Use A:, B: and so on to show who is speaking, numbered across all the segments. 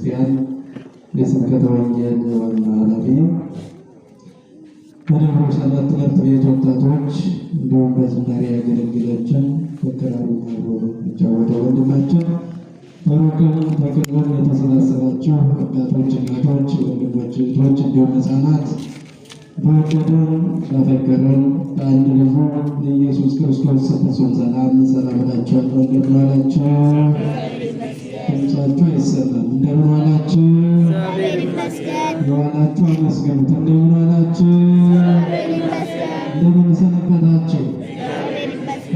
A: ቤተክርስቲያን የስብከተ ወንጌል ዋና ኃላፊ፣ በደብረ ሰንበት ትምህርት ቤት ወጣቶች እንዲሁም በዝማሬ ያገለግላችን በክራሩ የሚጫወተው ወንድማችን በሩቅም በቅርብም የተሰባሰባችሁ አባቶች፣ እናቶች፣ ወንድሞች፣ እህቶች እንዲሁም ሕፃናት በወደደን ባፈቀረን በአንድ ልጁ ኢየሱስ ክርስቶስ ፍጹም ሰላም እላችኋለሁ። እንደምን ዋላችሁ? ድምፃችሁ አይሰማም። እንደምን ዋላችሁ? የዋላችሁ አመስግኑት። እንደምን ዋላችሁ? እንደምን ሰነበታችሁ?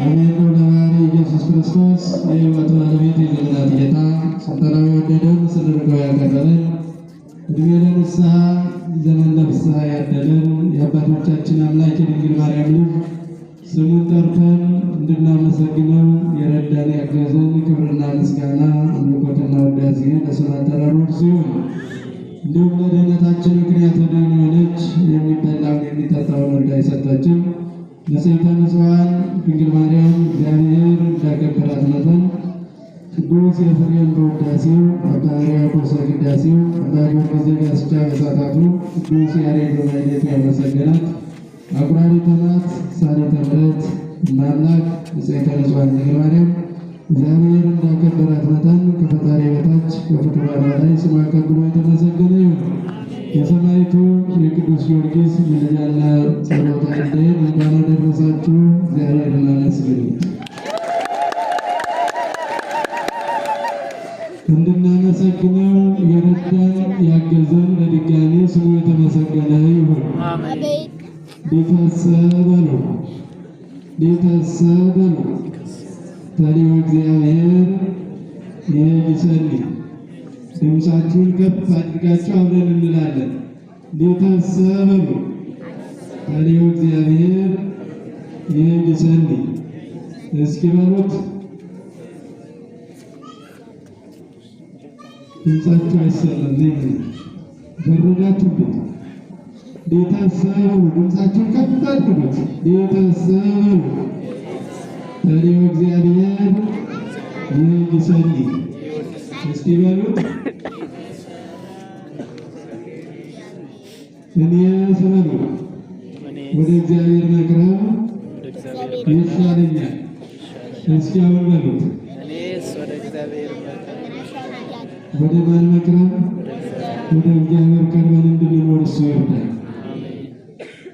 A: አሜን። ለባህሪ ኢየሱስ ክርስቶስ የሕይወት ባለቤት የዘመናት ጌታ ስልጣናዊ ወደደን ስንርቀው ያቀረበን እድሜ ለንስሐ ዘመን ለፍስሐ ያደለን የአባቶቻችን አምላክ የድንግል ማርያም ልጅ ስሙን ጠርተን እንድናመሰግነው የረዳን ያገዘን ክብርና ምስጋና አምልኮትና ውዳሴ ለስም አጠራሩ ሲሆን እንዲሁም ለድህነታችን ምክንያት ወደን የሆነች የሚበላውን የሚጠጣውን ወልዳ የሰጠችን ንጽሕተ ንጹሐን ድንግል ማርያም እግዚአብሔር እንዳከበራት መጠን ቅዱስ ኤፍሬም በውዳሴው አባ ሕርያቆስ በቅዳሴው አባ ጊዮርጊስ ዘጋስጫ በሰዓታቱ ቅዱስ ያሬድ በማኅሌቱ ያመሰገናት አቁራሪተ መዓት ሣሊተ ምሕረት እማምላክ ንጽሕተ ንጹሐን ድንግል ማርያም እግዚአብሔር እንዳከበራት መጠን ከፈጣሪ በታች በፍጡራን ላይ ስሟ ከብሮ የተመሰገነ ይሁን። የሰማዕቱ የቅዱስ ጊዮርጊስ ምልጃና ጸሎት አይለየን። እንኳን አደረሳችሁ። እግዚአብሔርን አመስግኑ። እንድናመሰግነው የረዳን ያገዘን በድጋሚ ስሙ የተመሰገነ ይሁን። ሊተሰበሉ ተሊው እግዚአብሔር ይሰኒ። ድምፃችሁን ከፍ አድርጋችሁ አብረን እንላለን። ሊተሰበሉ ተሊው እግዚአብሔር ይሰኒ። እስኪ በሉት። ድምፃችሁ አይሰማም። በረዳችሁብኝ። ሊተሰበሉ ድምፃችሁን ከፍ አድርጉት። ሊተሰበሉ ተሊው እግዚአብሔር ይሰኒ። እስኪ በሉት። እኔ ስበሉ ወደ እግዚአብሔር መቅረብ ይሻለኛል። እስኪ አሁን በሉት። ወደ ማን መቅረብ? ወደ እግዚአብሔር ቀርበን እንድንኖር እሱ ይርዳል።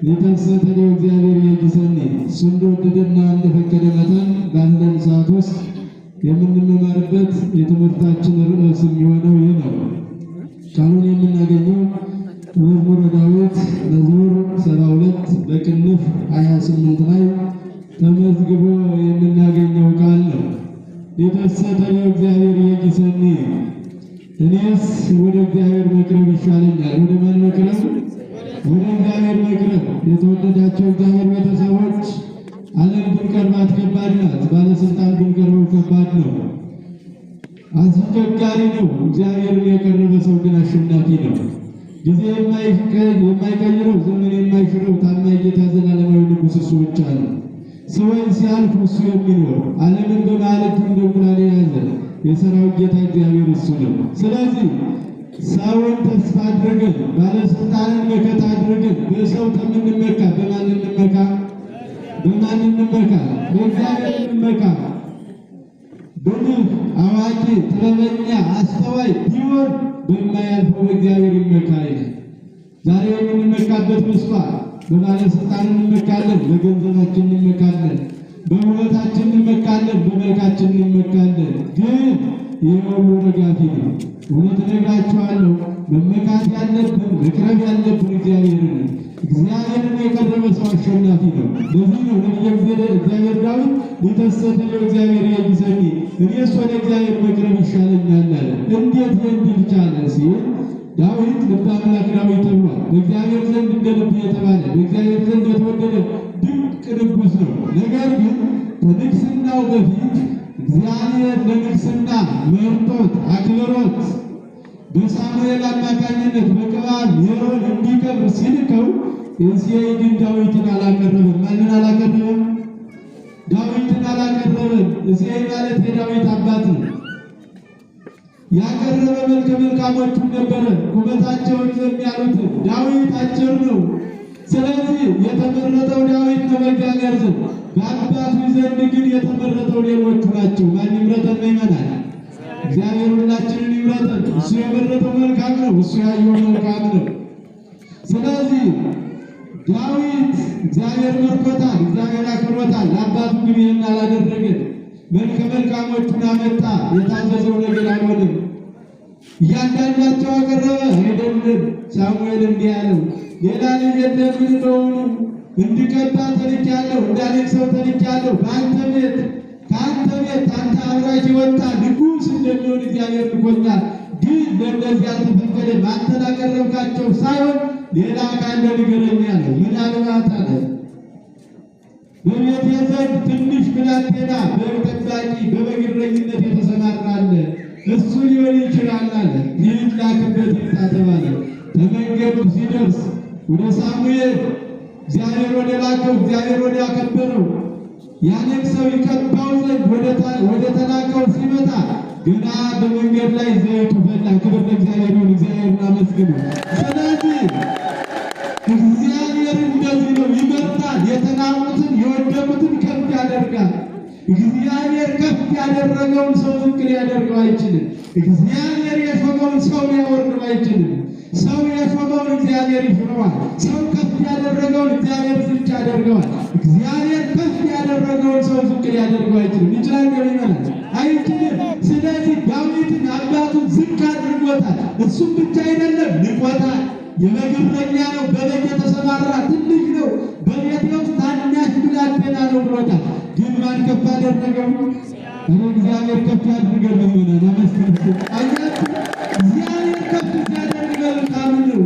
A: ሊተሰበሉ ተሊው እግዚአብሔር ይሰኒ። እሱ እንደወደደና እንደፈቀደ መጠን ባለን ሰዓት ውስጥ የምንመማርበት የትምህርታችን ርዕስ የሚሆነው ይህ ነው። ቃሉን የምናገኘው መዝሙረ ዳዊት መዝሙር 72 በቅንፍ 28 ላይ ተመዝግቦ የምናገኘው ቃል ነው። ሊተሰበሉ ተሊው እግዚአብሔር ይሰኒ። እኔስ ወደ እግዚአብሔር መቅረብ ይሻለኛል። ወደ ማን መቅረብ? ወደ እግዚአብሔር መቅረብ። የተወደዳቸው እግዚአብሔር ቤተሰቦች ዓለም ብንቀርባት ከባድ ናት። ባለስልጣን ብንቀርበው ከባድ ነው፣ አስቸጋሪ ነው። እግዚአብሔርን የቀረበ ሰው ግን አሸናፊ ነው። ጊዜ የማይቀይረው ዘመን የማይሽረው ታማኝ ጌታ ዘላለማዊ ንጉሥ እሱ ብቻ ነው። ሰዎች ሲያልፍ እሱ የሚኖር ዓለምን በማለት እንደ እንቁላል የያዘ የሰራዊት ጌታ እግዚአብሔር እሱ ነው። ስለዚህ ሰውን ተስፋ አድርገን ባለስልጣንን መከታ አድርገን በሰው ከምንመካ በማን እንመካ? በማን እንመካ? በእግዚአብሔር እንመካ። ብልህ፣ አዋቂ፣ ጥበበኛ፣ አስተዋይ ቢሆን በማያልፈው በእግዚአብሔር ይመካ ይላል። ዛሬ የምንመካበት መስዋዕት በባለስልጣን እንመካለን፣ በገንዘባችን እንመካለን፣ በውበታችን እንመካለን፣ በመልካችን እንመካለን። ግን ይህ ሁሉ ረጋፊ ነው። እውነት እነግራችኋለሁ፣ መመካት ያለብን መቅረብ ያለብን እግዚአብሔርን ነው። እግዚአብሔርን የቀረበ ሰው አሸናፊ ነው። ለዚህ ነው ነቢየ እግዚአብሔር ዳዊት ሊተሰበሉ ተሊው እግዚአብሔር ይሰኒ፣ እኔስ ወደ እግዚአብሔር መቅረብ ይሻለኛል አለ። እንዴት እንዲል ቻለ ሲል ዳዊት ልበ አምላክ ዳዊት ተብሏል። በእግዚአብሔር ዘንድ እንደ ልብ የተባለ በእግዚአብሔር ዘንድ የተወደደ ድንቅ ንጉሥ ነው። ነገር ግን ከንግሥናው በፊት እግዚአብሔር ለንግሥና መርጦት አክብሮት በሳሙኤል አማካኝነት በቅባ ሜሮን እንዲቀርብ ሲልከው እሴይ ግን ዳዊትን አላቀረበም። ማንን አላቀረበም? ዳዊትን አላቀረበም። እሴይ ማለት የዳዊት አባት ነው። ያቀረበ መልከ መልካሞቹን ነበረ። ቁመታቸውን የሚያሉት ዳዊት አጭር ነው። ስለዚህ የተመረጠው ዳዊት ነው በእግዚአብሔር ዘንድ፣ በአባቱ ዘንድ ግን የተመረጠው ሌሎቹ ናቸው። ማን ይምረጠን? ይመናል እግዚአብሔር ሁላችንን ይምረጠን። እሱ የመረጠው መልካም ነው፣ እሱ ያየው መልካም ነው። ስለዚህ ዳዊት እግዚአብሔር መርጦታል፣ እግዚአብሔር አክብሮታል። ለአባቱ ግን ይህን አላደረገም። መልከ መልካሞቹን አመጣ፣ የታዘዘው ነገር አልሆነም። እያንዳንዳቸው አቀረበ አይደለም። ሳሙኤል እንዲህ አለው፣ ሌላ ልጅ የለምን? በውኑ እንድቀባ ተልኬአለሁ፣ እንዳነግሠው ተልኬአለሁ። በአንተ ቤት ከአንተ ቤት አንተ አብራክ የወጣ ንጉሥ እንደሚሆን እግዚአብሔር ልኮኛል። ግን ለእነዚህ አልተፈቀደም። አንተ ላቀረብካቸው ሳይሆን ሌላ ካለ ንገረኝ አለው። ምናልባት አለ በቤቴ ዘንድ ትንሽ ብላቴና በግ ጠባቂ በበግ እረኝነት የተሰማራ አለ፣ እሱ ሊሆን ይችላል አለ። ይህን ላክበት ይምጣ ተባለ። ከመንገዱ ሲደርስ ወደ ሳሙኤል እግዚአብሔር ወደ ላከው እግዚአብሔር ወደ አከበረው ያነግሠው ይቀባው ዘንድ ወደ ተላከው ሲመጣ ገና በመንገድ ላይ ዘይቱ ፈላ። ክብር ለእግዚአብሔር ይሁን። እግዚአብሔርን አመስግኑ። ስለዚህ እግዚአብሔር እንደዚህ ነው፣ ይመርጣል። የተናቁትን የወደቁትን ከፍ ያደርጋል። እግዚአብሔር ከፍ ያደረገውን ሰው ዝቅ ሊያደርገው አይችልም። እግዚአብሔር የሾመውን ሰው ሊያወርደው አይችልም። ሰው የሾመውን እግዚአብሔር ይሾመዋል። ሰው ከፍ ያደረገውን እግዚአብሔር ዝቅ ያደርገዋል። እግዚአብሔር ከፍ ያደረገውን ሰው ዝቅ ሊያደርገው አይችልም። ይችላል ይመናል? አይችልም። ስለዚህ ዳዊትን አባቱን ዝቅ አድርጎታል። እሱም ብቻ አይደለም ንቆታል። የበግ እረኛ ነው፣ በበግ የተሰማራ ትልቅ ነው፣ በቤቴ ውስጥ ታናሽ ብላቴና ነው ብሎታል። ግን ማን ከፍ አደረገው? እግዚአብሔር ከፍ ያድርገን። ይሆናል አመስግኑ። አያችሁ፣ እግዚአብሔር ከፍ ሲያደርግ መልካም ነው።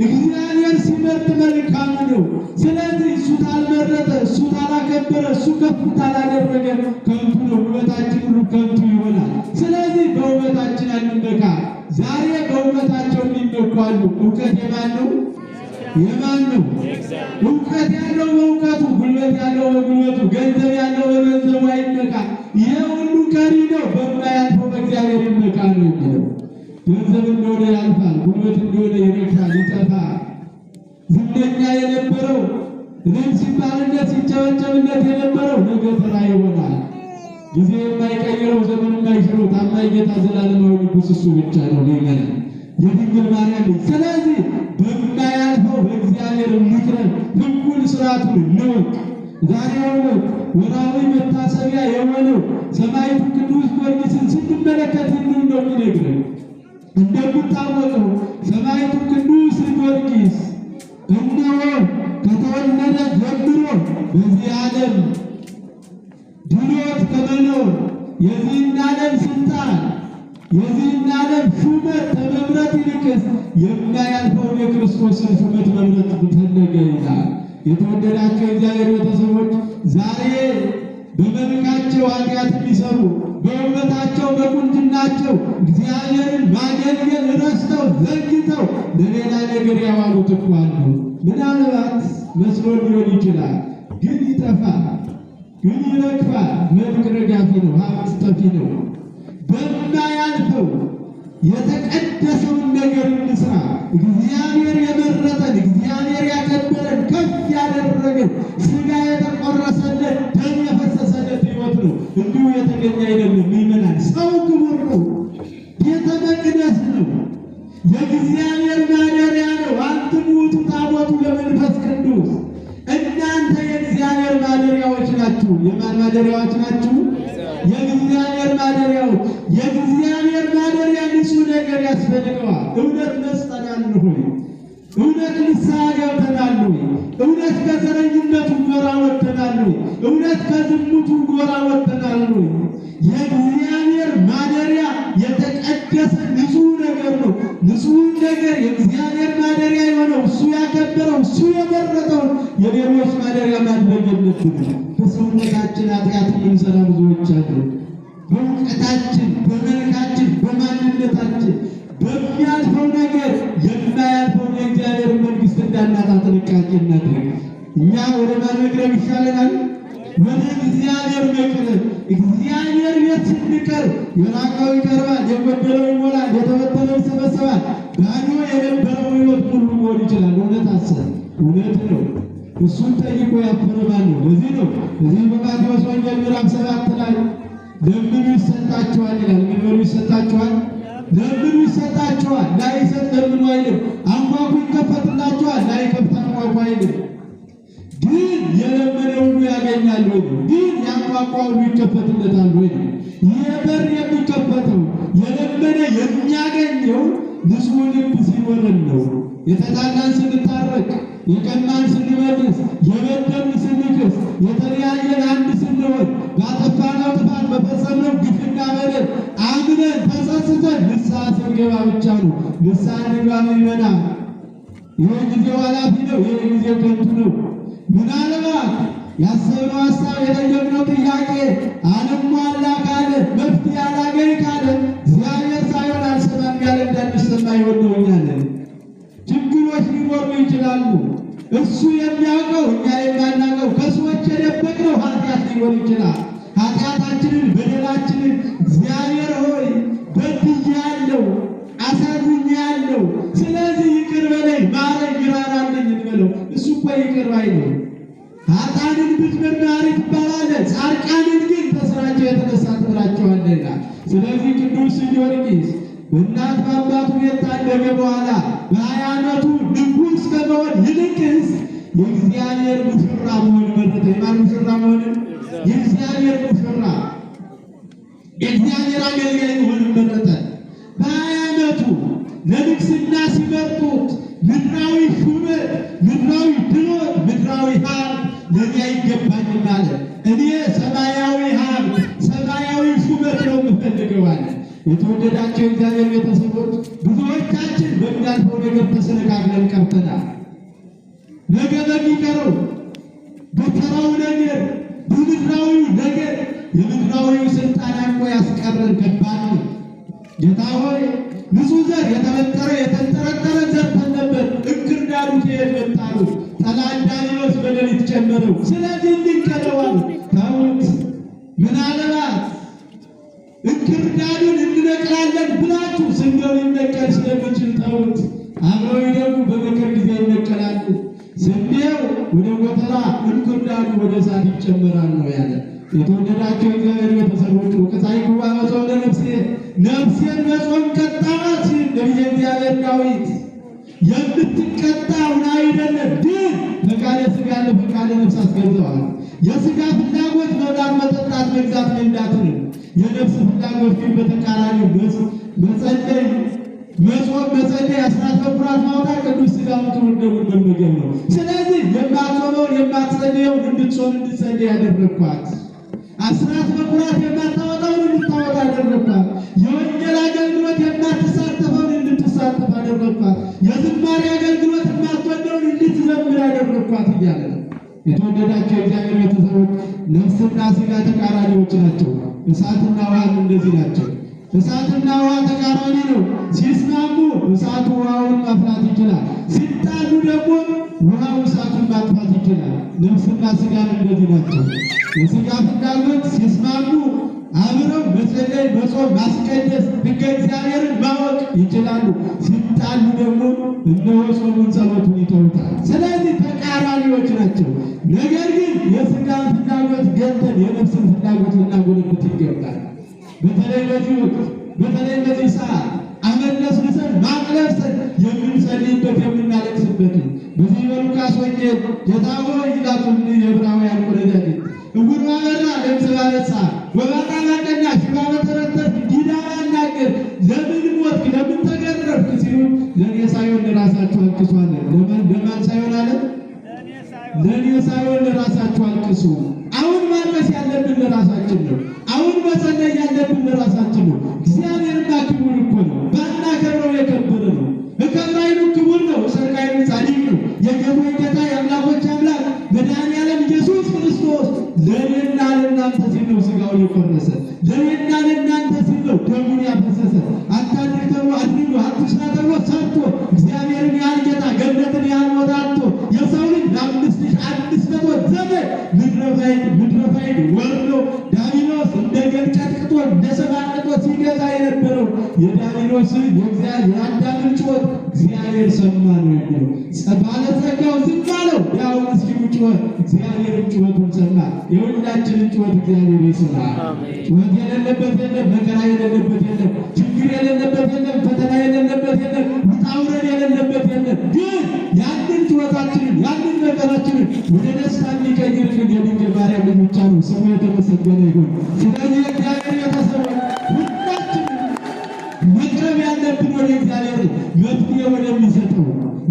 A: እግዚአብሔር ሲመርጥ መልካም ነው። ስለዚህ እሱ ታልመረጠ፣ እሱ ታላከበረ፣ እሱ ከፍ ታላደረገ ከንቱ ነው። ውበታችን ሁሉ ከንቱ ይሆናል። ስለዚህ በውበታችን አንመካ። ዛሬ በእውቀታቸው የሚመኩ አሉ። እውቀት የማን ነው? የማን ነው? እውቀት ያለው በእውቀቱ፣ ጉልበት ያለው በጉልበቱ፣ ገንዘብ ያለው በገንዘቡ አይመካ። ይህ ሁሉ ቀሪ ነው። በማያልፈው በእግዚአብሔር ይመካ ነው የሚለው። ገንዘብ እንደሆነ ያልፋል፣ ጉልበት እንደሆነ ይረግፋል፣ ይጠፋል። ዝነኛ የነበረው እኔም ሲባልለት ሲጨበጨብለት የነበረው ነገ ተራ ይሆናል። ጊዜ የማይቀይረው ዘመን የማይሽረው ታማኝ ጌታ ዘላለማዊ ንጉሥ እሱ ብቻ ነው። ይመናል የድንግል ማርያም ልጅ። ስለዚህ በማያልፈው በእግዚአብሔር እንቅረብ፣ ሕጉን ሥርዓቱን እንወቅ። ዛሬ ወርኃዊ መታሰቢያ የሆነው ሰማዕቱ ቅዱስ ጊዮርጊስን ስንመለከት ሁሉ ነው የሚነግረን። እንደሚታወቀው ሰማዕቱ ቅዱስ ጊዮርጊስ እነሆ ከተወለደ ጀምሮ በዚህ ዓለም ድሎት ከመኖር የዚህን ዓለም ስልጣን የዚህን ዓለም ሹመት ከመምረጥ ይልቅስ የማያልፈውን የክርስቶስን ሹመት መምረጥ ፈለገ ይላል። የተወደዳቸው እግዚአብሔር ቤተሰቦች ዛሬ በመልካቸው ኃጢአት የሚሰሩ በውበታቸው በቁንጅናቸው እግዚአብሔርን ማገልገል ረስተው ዘንግተው ለሌላ ነገር ያዋሉት እኮ አሉ። ምናልባት መስሎ ሊሆን ይችላል፣ ግን ይጠፋል፣ ግን ይረግፋል። መልክ ረጋፊ ነው፣ ሀብት ጠፊ ነው። በማያልፈው የተቀደሰውን ነገር እንስራ። እግዚአብሔር የመረጠን እግዚአብሔር ያከበረን ከፍ ያደረገን ሥጋ የተቆረሰለት ደም የፈሰሰለት ሕይወት ነው። እንዲሁ የተገኘ አይደለም። ይመናል ሰው ክቡር ነው። ቤተ መቅደስ ነው። የእግዚአብሔር ማደሪያ ነው። አንትሙ ውእቱ ታቦቱ ለመንፈስ ቅዱስ። እናንተ የእግዚአብሔር ማደሪያዎች ናችሁ። የማን ማደሪያዎች ናችሁ? የእግዚአብሔር ማደሪያዎች። የእግዚአብሔር ማደሪያ ንጹሕ ነገር ያስፈልገዋል። እውነት መስጠናል ሆይ እውነት ንስሐ ገብተናል ሆይ እውነት ከዘረኝነቱ ጎራ ወጥተናል ሆይ እውነት ከዝሙቱ ጎራ ወጥተናል ሆይ የእግዚአብሔር ማደሪያ የተቀደሰ ንጹሕ ነገር ነው። ንጹሕ ነገር የእግዚአብሔር ማደሪያ የሆነው እሱ ያከበረው እሱ የመረጠው የሌሎች ማደሪያ ማድረግ የለብንም። በሰውነታችን ኃጢአት የምንሰራ ብዙዎች አሉ። በእውቀታችን፣ በመልካችን፣ በማንነታችን በሚያልፈው ነገር የማያልፈውን የእግዚአብሔር መንግሥት እንዳናጣ ጥንቃቄ እናድርግ። እኛ ወደ ማን መቅረብ ይሻለናል? ወደ እግዚአብሔር መቅረብ። እግዚአብሔር ቤት ስንቀርብ የራቀው ይቀርባል፣ የጎደለው ይሞላል፣ የተበተነው ይሰበሰባል። ባዶ የነበረው ሕይወት ሙሉ መሆን ይችላል። እውነት አሰብ እውነት ነው። እሱን ጠይቆ ያፈረ ማን ነው? ለዚህ ነው እዚህ በማቴዎስ ወንጌል ምዕራፍ 7 ላይ ለምኑ ይሰጣችኋል ይላል። ምን በሉ ይሰጣችኋል? ለምኑ ይሰጣችኋል። ላይሰጥ ለምኑ አይልም። አንኳኩ ይከፈትላችኋል፣ ላይከፍት አንኳኩ አይልም። ግን የለመነ ሁሉ ያገኛል ወይ? ግን ያንኳኳ ሁሉ ይከፈትለታል ወይ? ይህ በር የሚከፈተው የለመነ የሚያገኘው ንጹሕ ልብ ሲኖረን ነው። የተጣላን ስንታረቅ፣ የቀማን ስንመልስ፣ የበደልን ስንክስ፣ የተለያየን አንድ ስንሆን፣ ባጠፋነው ጥፋት በፈጸምነው ግፍና በደል አምነን ተጸጽተን ንስሐ ስንገባ ብቻ ነው። ንስሐ እንግባ ምእመናን። ይህ ጊዜው ኃላፊ ነው። ይህ ጊዜው ከንቱ ነው። ምናልባት ያሰብነው ሀሳብ የጠየቅነው ጥያቄ አልሟላ ካለ መፍትሄ አላገኝ ካለ እግዚአብሔር ሳይሆን አልሰማም ያለ እንዳንሰማ ይሆነውኛለን። ችግሮች ሊኖሩ ይችላሉ። እሱ የሚያውቀው እኛ የማናውቀው ከሰዎች የደበቅነው ኃጢአት ሊሆን ይችላል። ኃጢአታችንን በደላችንን እግዚአብሔር ሆይ በድያለሁ፣ አሳዝኛለሁ፣ ስለዚህ ይቅር በለኝ ማረኝ ይራራልኝ እንበለው። እሱ እኮ ይቅር ባይ ነው። ኃጥአንን ብትመርምሩ ትባላለች፣ ጻድቃንን ግን በሥራቸው የተነሳ ትምራቸዋለች። ስለዚህ ቅዱስ ጊዮርጊስ በእናት በአባቱ ቤት ካደገ በኋላ በ20 ዓመቱ ንጉሥ ከመሆን ይልቅስ የእግዚአብሔር ሙሽራ መሆን መረጠ። የማን ሙሽራ መሆንን? የእግዚአብሔር ሙሽራ፣ የእግዚአብሔር አገልጋይ መሆን መረጠ። በ20 ዓመቱ ለንግሥና ሲመርጡት ምድራዊ ሹመት፣ ምድራዊ ድሎት፣ ምድራዊ ሀብት ለእኔ አይገባኝም አለ። እኔ ሰማያዊ ሀብት፣ ሰማያዊ ሹመት ነው የምፈልገው አለ። የተወደዳቸው እግዚአብሔር ቤተሰቦች ብዙዎቻችን በሚያልፈው ነገር ተሰነካክለን ቀርተናል። ነገ በሚቀረው በተራው ነገር፣ በምድራዊ ነገር የምድራዊው ስልጣን አንቆ ያስቀረን ከባድ ነው። ጌታ ሆይ ንጹሕ ዘር የተበጠረ የተንጠረጠረ ዘርተን ነበር፣ እንክርዳዱ ከየት መጣሉ? ጠላት ዲያብሎስ በሌሊት ጨመረው። ስለዚህ እንቀለዋል። ተውት። ምናልባት እንክርዳዱን እንነቅላለን ብላችሁ ስንዴው ሊነቀል ስለሚችል ተውት። አብረው ይደጉ፣ በመከር ጊዜ ይነቀላሉ። ስንዴው ወደ ጎተራ፣ እንክርዳዱ ወደ እሳት ይጨመራል ነው ያለ። የተወደዳቸው እግዚአብሔር ቤተሰቦች ወቀሳይኩ በጾም ለነፍሴ፣ ነፍሴን በጾም ቀጣኋት ሲል ነቢየ እግዚአብሔር ዳዊት የምትቀጣውን አይደለም ግን ፈቃደ ሥጋ ለፈቃደ ነፍስ አስገዛዋል። የሥጋ ፍላጎት መብላት፣ መጠጣት፣ መግዛት፣ መንዳት ነው። የነፍስ ፍላጎት ግን በተቃራኒው መጸለይ፣ መጾም፣ መጸለይ፣ አስራት በኩራት ማውጣት፣ ቅዱስ ሥጋውን ክቡር ደሙን መመገብ ነው። ስለዚህ የማትጾመውን የማትጸልየውን እንድትጾም እንድትጸልይ ያደረግኳት፣ አስራት በኩራት የማታወጣውን እንድታወጣ አደረግኳት፣ የወንጌል አገልግሎት የማትሳተፈውን እንድትሳተፍ አደረግኳት፣ የዝማሬ አገልግሎት የማትወደውን እንድትዘምር አደረግኳት እያለ ነው። የተወደዳቸው እግዚአብሔር ቤተሰቦች ነፍስና ሥጋ ተቃራኒዎች ናቸው። እሳትና ውሃም እንደዚህ ናቸው። እሳትና ውሃ ተቃራኒ ነው። ሲስማሙ እሳቱ ውሃውን ማፍላት ይችላል። ሲጣሉ ደግሞ ውሃው እሳቱን ማጥፋት ይችላል። ነፍስና ሥጋም እንደዚህ ናቸው። የሥጋ ፍላጎት ሲስማሙ አብረው መጸለይ፣ መጾም፣ ማስቀደስ፣ ሕገ እግዚአብሔርን ማወቅ ይችላሉ። ሲጣሉ ደግሞ እነሆ ጾሙን ጸሎቱን ይተውታል። ስለዚህ ተቃራኒዎች ናቸው። ነገር ግን የሥጋን ፍላጎት ገንተን የነፍስን ፍላጎት ልናጎለብት ይገባል። በተለይ በዚህ ወቅት፣ በተለይ በዚህ ሰዓት አመለስልሰን ማቅለብሰን የምንጸልይበት የምናለቅስበት ነው። በዚህ በሉቃስ ወንጌል ጌታ ሆይ ይላቱን የዕብራውያን ቆነጃጅት እውር ባበራ ለምጽ ባነጻ ወባጣ ባቀና ሽባ በተረተርክ ዲዳ ባናገር ለምን ሞትክ ለምን ተገረፍክ ሲሉ ለእኔ ሳይሆን ለራሳችሁ አልቅሱ አለ። ለማን ሳይሆን አለ? ለእኔ ሳይሆን ለራሳችሁ አልቅሱ። አሁን ማልቀስ ያለብን ለራሳችን ነው። አሁን መጸለይ ያለብን ለራሳችን ነው። እግዚአብሔርና ክቡር እኮ ነው። ባናከብረው የከበረ ነው። እከብራይኑ ክቡር ነው። ሰርቃይኑ ጻድቅ ነው። የጌቶች ጌታ የአምላኮች አምላክ መድኃኒዓለም ኢየሱስ ክርስቶስ ለእኔና ለእናንተ ሲል ነው ሥጋውን የቆረሰ። ለእኔና ለእናንተ ሲል ነው ደሙን ያፈሰሰ። አታድርግ ተብሎ አድርጎ፣ አትስራ ተብሎ ሰርቶ እግዚአብሔርን ያህል ጌታ ገነትን ያህል ቦታ አጥቶ የሰው ልጅ ለ5500 ዘመን ምድረ የአዳምን ጩኸት እግዚአብሔር ሰማ ነው የሚለው። ባለጸጋው ዝም አለው፣ ያው ምስኪኑ ጮኸ፣ እግዚአብሔርም ጩኸቱን ሰማ። የሁላችንን ጩኸት እግዚአብሔር ይስማ። ጩኸት የሌለበት የለም፣ መከራ የሌለበት የለም፣ ችግር የሌለበት የለም፣ ፈተና የሌለበት የለም፣ ውጣ ውረድ የሌለበት የለም። ግን ያንን ጩኸታችንን ያንን መከራችንን ወደ ደስታ የሚቀይርልን የድንግል ማርያም ልጅ ብቻ ነው። ስሙ የተመሰገነ ይሁን። ስለዚህ እግዚአብሔር ቤተሰቦች መቅረብ ያለብን ወደ እግዚአብሔር መፍትሄ ወደሚሰጠው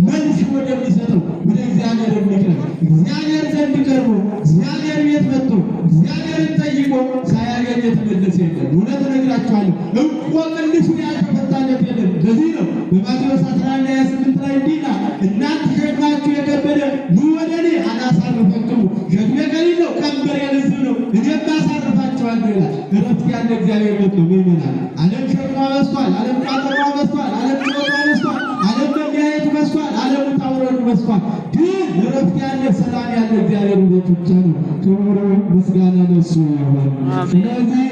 A: መልስ ወደሚሰጠው ወደ እግዚአብሔር እንቅረብ። እግዚአብሔር ዘንድ ቀርቦ እግዚአብሔር ቤት መጥቶ እግዚአብሔርን ጠይቆ ሳያገኝ የተመለሰ የለም። እውነት እነግራችኋለሁ፣ እንቆቅልሹ ያልተፈታለት የለም። ለዚህ ነው በማቴዎስ 11:28 ላይ እንዲህ ይላል፣ እናንተ ሸክማችሁ የከበደ ኑ ወደ እኔ አላሳርፋችሁም፣ ሸክሜ ቀሊል ነው፣ ቀንበሬ ልዝብ ነው፣ እኔም አሳርፋችኋለሁ ይላል። እረፍት ያለ እግዚአብሔር ቤት ነው። ምእመናን፣ ዓለም ሸክሟ በዝቷል፣ ዓለም ቋጠሯ በዝቷል፣ ዓለም ጭወቷ በዝቷል፣ ዓለም መለያየቱ በዝቷል፣ ዓለም ውጣ ውረዱ በዝቷል። ግን እረፍት ያለ ሰላም ያለ እግዚአብሔር ቤት ብቻ ነው። ክብር ምስጋና ለእሱ ይሁን። ስለዚህ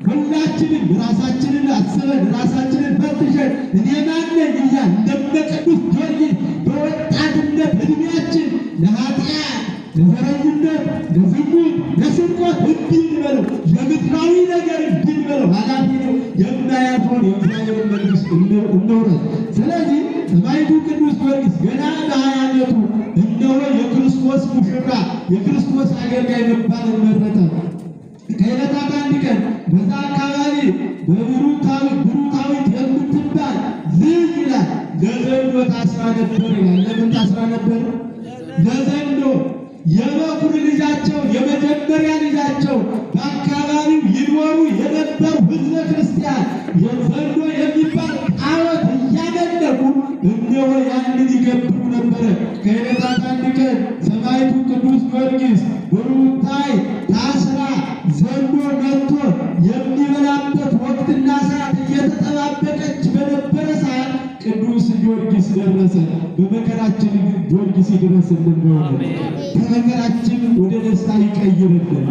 A: ሁላችንም ራሳችንን አስበን ራሳችንን ፈትሸን እኔ ማን ነኝ እያልን እንደ ቅዱስ ጊዮርጊስ በወጣትነት እድሜያችን ለኃጢአት፣ ለዘረኝነት፣ ለዝሙት፣ ለስርቆት እንዲህ እንበለው፣ ለምድራዊ ነገር እንዲህ እንበለው። ኃላፊ ነው፣ የማያልፈውን የእግዚአብሔርን መንግሥት እንውረስ። ስለዚህ ሰማዕቱ ቅዱስ ጊዮርጊስ ገና በ20 ዓመቱ እነሆ የክርስቶስ ሙሽራ የክርስቶስ አገልጋይ መባልን መረጠ። ከዕለታት አንድ ቀን በዛ አካባቢ በብሩታዊት የምትባል ልጅ ይላል ለዘንዶ ታስራ ነበር ይላል። ለምን ታስራ ነበር? ለዘንዶ የበኩር ልጃቸው የመጀመሪያ ልጃቸው በአካባቢው ይኖሩ የነበሩ ሕዝበ ክርስቲያን የዘንዶ የሚባል ጣዖት እያመለኩ እነሆ ያንን ይገብሩ ነበረ። ከዕለታት አንድ ቀን ሰማዕቱ ቅዱስ ጊዮርጊስ ብሩታይ ታስራ ዘንዶ መጥቶ የሚበላበት ወቅትና ሰዓት እየተጠባበቀች በነበረ ሰዓት ቅዱስ ጊዮርጊስ ደረሰ። በመከራችን ጊዮርጊስ ይድረስልን፣ ከመከራችን ወደ ደስታ ይቀይርልን።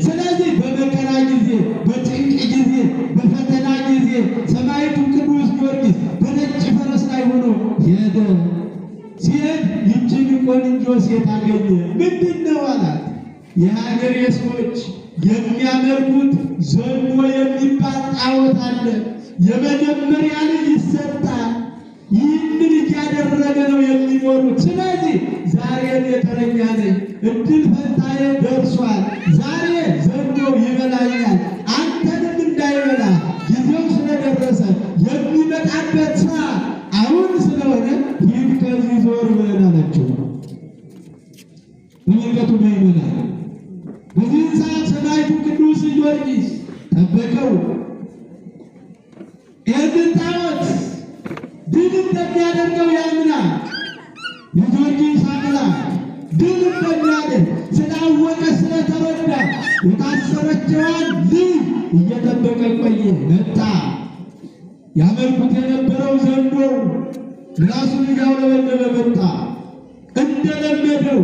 A: ስለዚህ በመከራ ጊዜ፣ በጭንቅ ጊዜ፣ በፈተና ጊዜ ሰማዕቱ ቅዱስ ጊዮርጊስ በነጭ ፈረስ ላይ ሆኖ ሄደ። ሲሄድ ይችን ቆንጆ ሴት አገኘ። ምንድን ነው አላት። የሀገሬ ሰዎች የሚያመልኩት ዘንዶ የሚባል ጣዖት አለ። የመጀመሪያ ልጅ ይሰጣል። ይህንን እያደረገ ነው የሚኖሩት። ስለዚህ ዛሬ የተረኛ ነኝ፣ እድል ፈንታዬ ደርሷል። ዛሬ ዘንዶ ይበላኛል፣ አንተንም እንዳይበላ ጊዜው ስለደረሰ የሚመጣበት ሰዓት አሁን ስለሆነ ሂድ ከዚህ ዞር በል አለችው። ተመልከቱ ምእመናን፣ በዚህን ሰዓት ሰማዕቱ ቅዱስ ጊዮርጊስ ጠበቀው። ይህንን ጣዖት ድል እንደሚያደርገው ያምናል። የጊዮርጊስ አምላክ ድል እንደሚያደርግ ስላወቀ ስለተረዳ የታሰረችዋን ልጅ እየጠበቀ ቆየ። መጣ። ያመልኩት የነበረው ዘንዶ ራሱን እያውለበለበ መጣ። እንደለመደው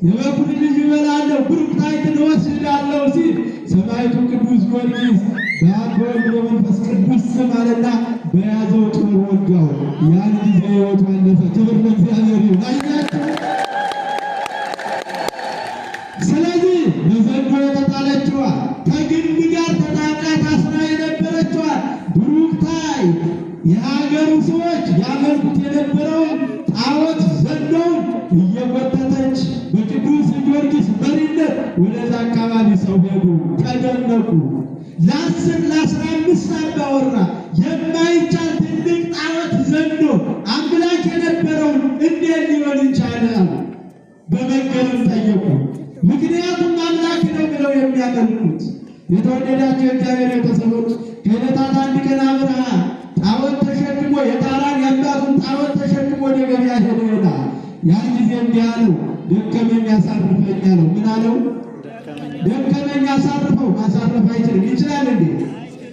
A: የበኩር ልጅ እበላለሁ፣ ብሩክታይትን እወስዳለሁ ሲል ሰማዕቱ ቅዱስ ጊዮርጊስ በአብ በወልድ በመንፈስ ቅዱስ ስም አለና በያዘው ጦር ወጋው። ያን ጊዜ ሕይወቱ አለፈ። ክብር ለእግዚአብሔር ይሁን። አያችሁ። ስለዚህ ለዘንዶ የተጣለችዋ ከግንድ ጋር ተጣብቃ ታስራ የነበረችዋ ብሩክታይ የሀገሩ ሰዎች ያመልኩት የነበረውን ጣዖት ዘንዶውን እየጎተተች በቅዱስ ጊዮርጊስ መሪነት ወደዛ አካባቢ ሰው ሄዱ፣ ተደነቁ። ለ15 አባወራ የማይቻል ትልቅ ጣዖት ዘንዶ አምላክ የነበረውን እንዴት ሊሆን ይቻላል? በመገረም ጠየቁ። ምክንያቱም አምላክ ነው ብለው የሚያመልኩት። የተወደዳቸው የእግዚአብሔር ቤተሰቦች ከዕለታት አንድ ቀን አብርሃም ጣዖት ተሸክሞ የጣራን የአባቱን ጣዖት ተሸክሞ ወደ ገበያ ሄዶ ይላል። ያን ጊዜ እንዲህ አለው፣ ደከመኝ አሳርፈኝ አለው። ምን አለው? ደከመኝ አሳርፈው። ማሳረፍ አይችልም። ይችላል እንዴ?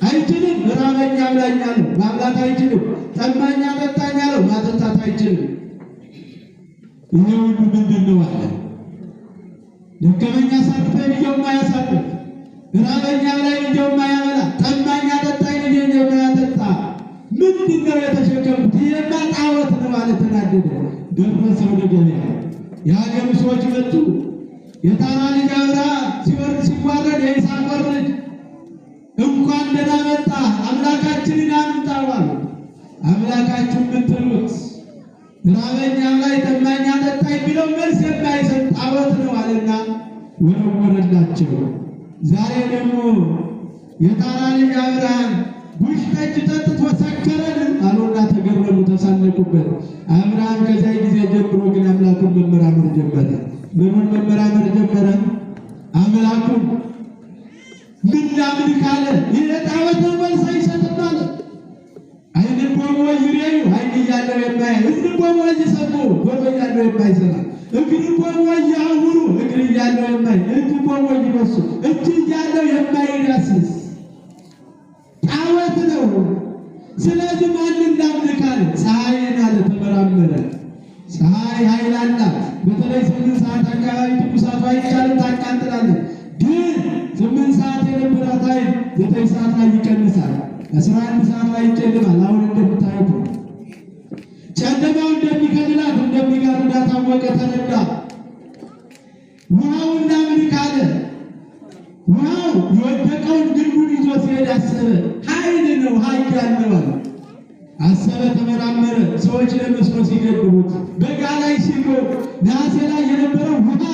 A: አይችልም። ራበኝ አብላኝ አለው፣ ማብላት አይችልም። ጠማኝ አጠጣኝ አለው፣ ማጠጣት አይችልም። ይሄ ሁሉ ምንድን ነው አለ? ደከመኝ አሳርፈኝ ብየውማ አያሳርፍ፣ ራበኝ አብላኝ ብየውማ አያበላ፣ ጠማኝ አጠጣኝ ብየውማ አያጠጣ። ምንድነው የተሸከሙት? የማጣወት ነው ማለት ተናደደ። ደረሰው ለገበያ የሀገሩ ሰዎች መጡ። የታራ ልጅ አብርሃም ሲወርድ ሲዋረድ የይሳኮር ልጅ እንኳን ደህና መጣ አምላካችንን አምጣው አሉ። አምላካችሁ የምትሉት ራበኛም ላይ ጠማኝ አጠጣኝ ቢለው መልስ የማይሰጥ ጣዖት ነው አለና ወረወረላቸው። ዛሬ ደግሞ የታራ ልጅ አብርሃም ጉሽ ጠጅ ጠጥቶ ሰከረን አሉና ተገረሙ፣ ተሳለቁበት። አብርሃም ከዚያ ጊዜ ጀምሮ ግን አምላኩን መመራመር ጀመረ። ምኑን መመራመር ጀመረ? አምላኩን ምን ላምን ካለ ይህ ጣዖት ነው መልስ አይሰጥም አለ። አይንን ቆሞ ይሬዩ አይን እያለው የማያይ እግር ቆሞ እየሰሙ ጆሮ እያለው የማይሰማ እግር ቆሞ እያውሩ እግር እያለው የማይ እጅ ቆሞ ይበሱ እጅ እያለው የማይዳስስ ጣዖት ነው። ስለዚህ ማንን ላምን ካለ ፀሐይን አለ ተመራመረ። ፀሐይ ኃይል አላት። በተለይ 8 ሰዓት አካባቢ ትኩሳቷ አይቻልም፣ ታቃጥላለች። ግን 8 ሰዓት የነበራት ኃይል 9 ሰዓት ላይ ይቀንሳል፣ 11 ሰዓት ላይ ይጨልማል። አሁን እንደምታዩት ጨለማው እንደሚከልላት እንደሚጋርዳት አወቀ፣ ተረዳ። ውሃውን ላምን ካለ ውሃው የወደቀውን ግንዱን ይዞ ሲሄድ አሰበ። ኃይል ነው ኃያል ነው አሰበ፣ ተመራመረ። ሰዎች ለመስኖ ሲገድቡት በጋ ላይ ሲጎር ነሐሴ ላይ የነበረው ውሃ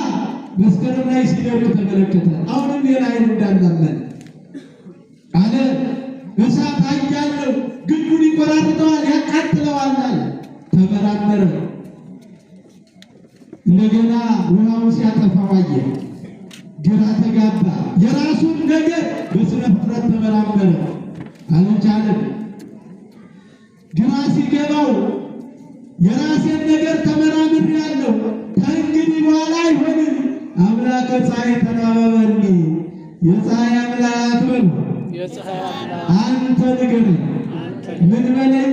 A: መስከረም ላይ ሲደርቅ ተመለከተ። አሁንም ሌላ ኃይል እንዳላመን አለ። እሳት ኃያል ነው፣ ግንዱን ይቆራርጠዋል፣ ያቃጥለዋል አለ። ተመራመረ። እንደገና ውሃው ሲያጠፋው አየ፣ ግራ ተጋባ። የራሱን ነገር በስነ ፍጥረት ተመራመረ፣ አልቻለም። ግራ ሲገባው የራሴን ነገር ተመራምሬአለሁ፣ ከእንግዲህ በኋላ አይሆንም። አምላከ ፀሐይ ተናበበኒ፣ የፀሐይ አምላክ በል አንተ ንገረኝ። ምን በለኝ?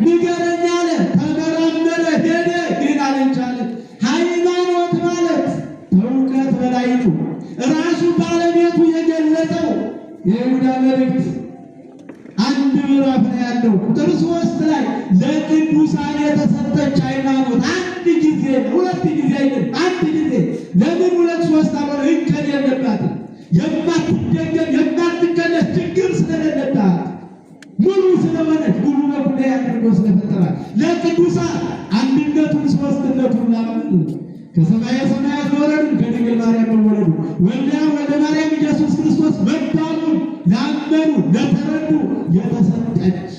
A: ንገረኝ አለ። ተመራመረ፣ ሄደ፣ ግን አልቻለም። ሃይማኖት ማለት ከእውቀት በላይ ነው። ራሱ ባለቤቱ የገለጠው የይሁዳ መልእክት አንድ ምዕራፍ ነው ያለው። ቁጥር 3 ላይ ለቅዱሳን የተሰጠች ሃይማኖት አንድ ጊዜ ሁለት ጊዜ አይደለም፣ አንድ ጊዜ። ለምን 2 3 አለ? እንከን የለባትም፣ የማትደገም የማትቀነስ ችግር ስለሌለባት ሙሉ ስለሆነች ሙሉ በጉዳይ አድርጎ ስለፈጠራት ለቅዱሳን አንድነቱን ሦስትነቱን ላምን ከሰማየ ሰማያት መውረዱን ከድንግል ማርያም መወለዱ ወልደ ማርያም ኢየሱስ ክርስቶስ መባሉን ላመኑ ለተረዱ የተሰጠች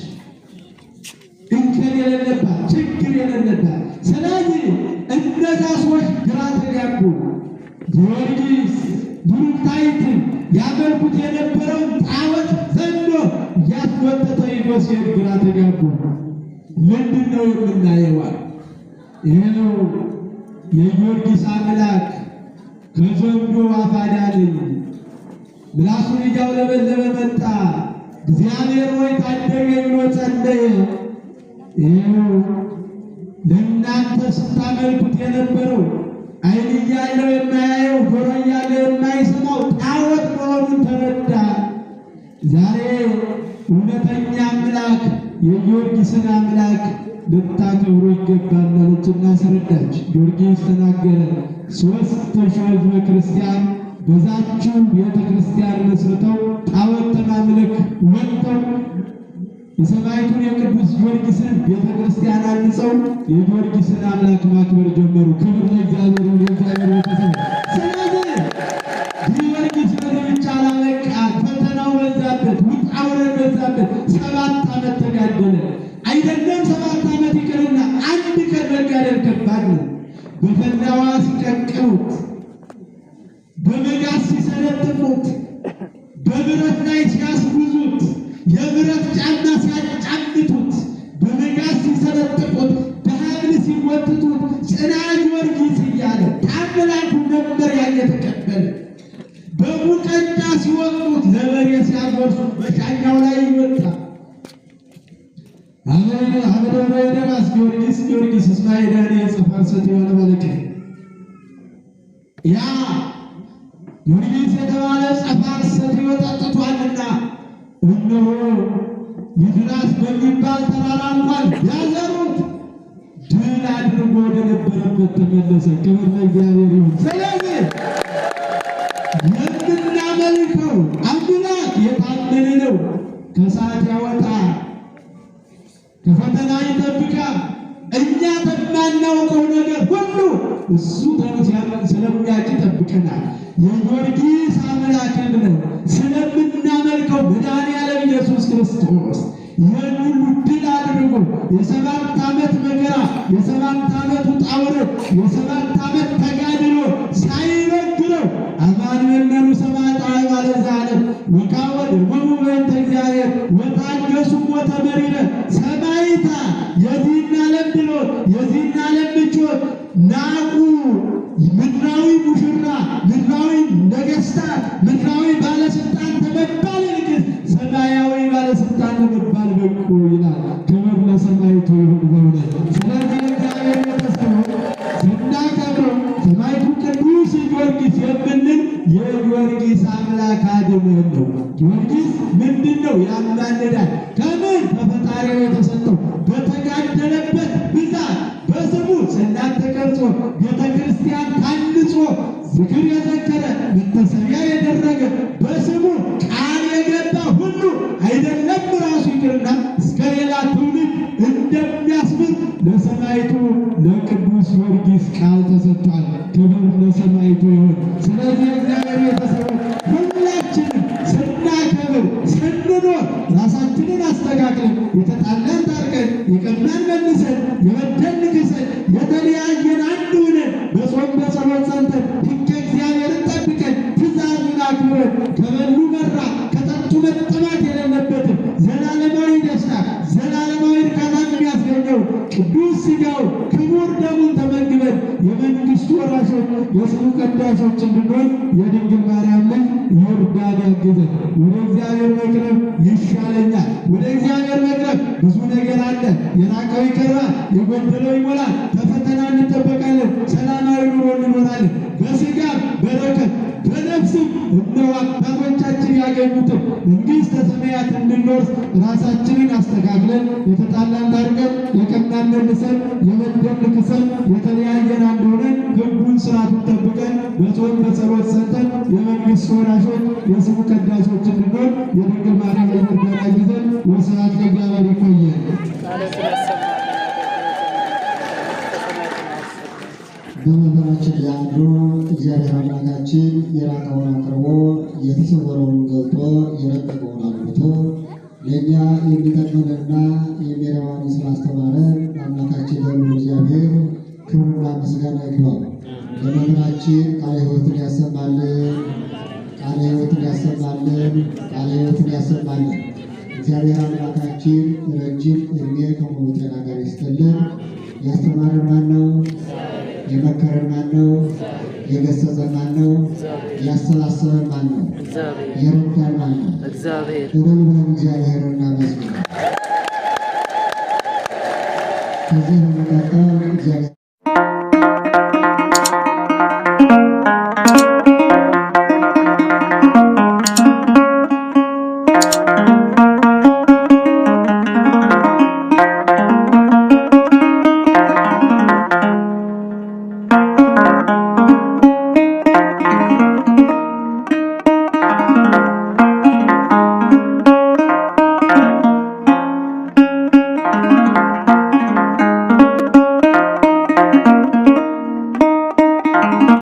A: እንከን የሌለባት ችግር የሌለባት። ስለዚህ እነዛ ሰዎች ግራ ተጋቡ። ጊዮርጊስ ብሩክታይትን ያመልኩት የነበረውን ጣዖት ዘንዶ እያስወጠተ ይዞ ሲሄድ ግራ ተጋቡ። ምንድን ነው የምናየው? ይሄ ነው የጊዮርጊስ አምላክ ከዘንዶ አፍ አዳነኝ። ምላሱን እያውለበለበ መጣ። እግዚአብሔር ሆይ ታደገኝ ብሎ ጸለየ። ይኸው ለእናንተ ስታመልኩት የነበረው ዓይን እያለው የማያየው ጆሮ እያለው የማይሰማው ጣዖት መሆኑን ተረዳ። ዛሬ እውነተኛ አምላክ የጊዮርጊስን አምላክ ልታከብሩ ይገባል አለችና አስረዳች። ጊዮርጊስ ተናገረ። 3000 ሕዝበ ክርስቲያን በዛችው ቤተ ክርስቲያን መስርተው ጣዖት ተማምለክ ወጥተው የሰማዕቱን የቅዱስ ጊዮርጊስን ቤተ ክርስቲያን አንጸው የጊዮርጊስን አምላክ ማክበር ጀመሩ። ክብር ለእግዚአብሔር ለእግዚአብሔር ቤተሰብ። ስለዚህ ጊዮርጊስ ብቻ አላበቃ፣ ፈተናው በዛበት፣ ውጣ ውረድ በዛበት። 7 ዓመት ተጋደለ። አይደለም 7 ዓመት ይቅርና አንድ ቀን መጋደል ከባድ ነው። በፈላዋ ሲቀቅሉት፣ በመጋዝ ሲሰለጥፉት፣ በብረት ላይ ሲያስጉዙት፣ የብረት ጫማ ሲያጫምቱት፣ በመጋዝ ሲሰለጥፉት፣ በሐብል ሲወጥቱት ጽና ጊዮርጊስ እያለ ታምላኩ ነበር ያየተቀበለ። በሙቀጫ ሲወጡት፣ ለበሬ ሲያጎርሱት በሻኛው ላይ ይወጣ። አመደ ደማስ ጊዮርጊስ እስማኤዳን የጽፋርሰት የሆነ መልክ ያ ጊዮርጊስ የተባለ ጸፋርሰት ይወጣጥቷልና እነሆ ይድራስ በሚባል ተራራ እንኳን ያዘሩት ድል አድርጎ ወደ ነበረበት ተመለሰ። ክብር ለእግዚአብሔር ይሁን። ስለዚህ የምናመልከው አምላክ የታመነ ነው። ከሰዓት ያወጣ ከፈተና ይጠብቃል። እኛ በማናውቀው ነገር ሁሉ እሱ ስለሚያውቅ ይጠብቀናል። የጊዮርጊስ አምላክ ነው ስለምናመልከው መድኃኒዓለም ኢየሱስ ክርስቶስ ይህን ሁሉ ድል አድርጎ የ7 ዓመት መከራ፣ የ7 ዓመት ውጣ ውረድ፣ የ7 ዓመት ተጋድሎ ሳይበግረው አማኑኤል ሰማዕታዊ ባለዛለም ወካወድ ወሙበንተ እግዚአብሔር ወታገሱ ሞተ መሪረ ሰማዕታ የዚህን ዓለም ድሎት የዚህን ዓለም ምቾት ናቁ። ምድራዊ ሙሽራ፣ ምድራዊ ነገሥታት፣ ምድራዊ ባለስልጣን ተመባል ይልቅ ሰማያዊ ባለስልጣን ለመባል በቁ ይላል። ክብር ለሰማዕቱ ይሁን በእውነት። ስለዚህ እግዚአብሔር ቤተሰቦች ስናከብረው ሰማዕቱ ቅዱስ ጊዮርጊስ የምንል የጊዮርጊስ አምላክ አድነን ነው። ጊዮርጊስ ምንድን ነው? ያማልዳል። ከምን? በፈጣሪው የተሰጠው በተጋደለበት ብዛት በስሙ ጽላት ተቀርጾ ቤተ ክርስቲያን ታንጾ ዝክር የዘከረ መታሰቢያ የደረገ በስሙ ቃል የገባ ሁሉ አይደለም ራሱ ይቅርና እስከ ሌላ ትውልድ እንደሚያስብል ለሰማዕቱ ለቅዱስ ጊዮርጊስ ቃል ተሰጥቷል። ክብር ለሰማዕቱ ይሁን። ስለዚህ እግዚአብሔር ቤተሰቦች ሁላችንም ስናከብር ስንኖር ራሳችንን አስተካክለን የተጣላን ታርቀን የቀናን መልሰን የበደልን ክሰን የተለያየን አንድ ሆነን በጾም በጸሎት ጸንተን ሕገ እግዚአብሔርን ጠብቀን ትእዛዙን አክብረን ከበሉ መራ ከጠጡ መጠማት የሌለበትን ዘላለማዊ ደስታ ዘላለማዊ እርካታ የሚያስገኘው ቅዱስ ሥጋው ክቡር ደሙን ተመግበን የመንግሥቱ ወራሾች የስሙ ቀዳሾች እንድንሆን የድንግል ማርያም ልጅ ይርዳን ያግዘን። ወደ እግዚአብሔር መቅረብ ይሻለኛል። ወደ እግዚአብሔር መቅረብ ብዙ ነገር አለ። የራቀው ይቀርባል፣ የጎደለው ይሞላል። ከፈተና እንጠበቃለን፣ ሰላማዊ ኑሮ እንኖራለን። በሥጋም በረከት በነፍስም እነሆ አባቶቻችን ያገኙትን መንግሥተ ሰማያት እንድንወርስ ራሳችንን አስተካክለን የተጣላን ታርቀን የቀናን መልሰን የበደልን ክሰን የተለያየን አንድ ሆነን ሕጉን ሥርዓቱን ጠብቀን በጾም በጸሎት ጸንተን የመንግሥት ወራሾች የስሙ ቀዳሾች እንድንሆን የድንግል ማርያም ልጅ ይዘን ወስብሐት ለእግዚአብሔር። ይቆየን።
B: በመምህራችን ያንዱ እግዚአብሔር አምላካችን የራቀውን አቅርቦ የተሰወረውን ገልጦ የረቀቀውን አልብቶ ለእኛ የሚጠቅመንና የሚረባንን ስላስተማረን አምላካችን ለሁሉ እግዚአብሔር ክብርና ምስጋና ይግባው። ለመምህራችን ቃለ ሕይወትን ያሰማልን፣ ቃለ ሕይወትን ያሰማልን፣ ቃለ ሕይወትን ያሰማልን። እግዚአብሔር አምላካችን ረጅም ዕድሜ ከሙሉ ጤና ጋር ይስጥልን። ያስተማረን ማን ነው? የመከረን ማን ነው? የገሰጸን ማን ነው? ያሰላሰበን ማን ነው? የረዳን ማን ነው? እግዚአብሔር። እግዚአብሔርን እናመስግን። ከዚህ በመቀጠል እግዚአብሔር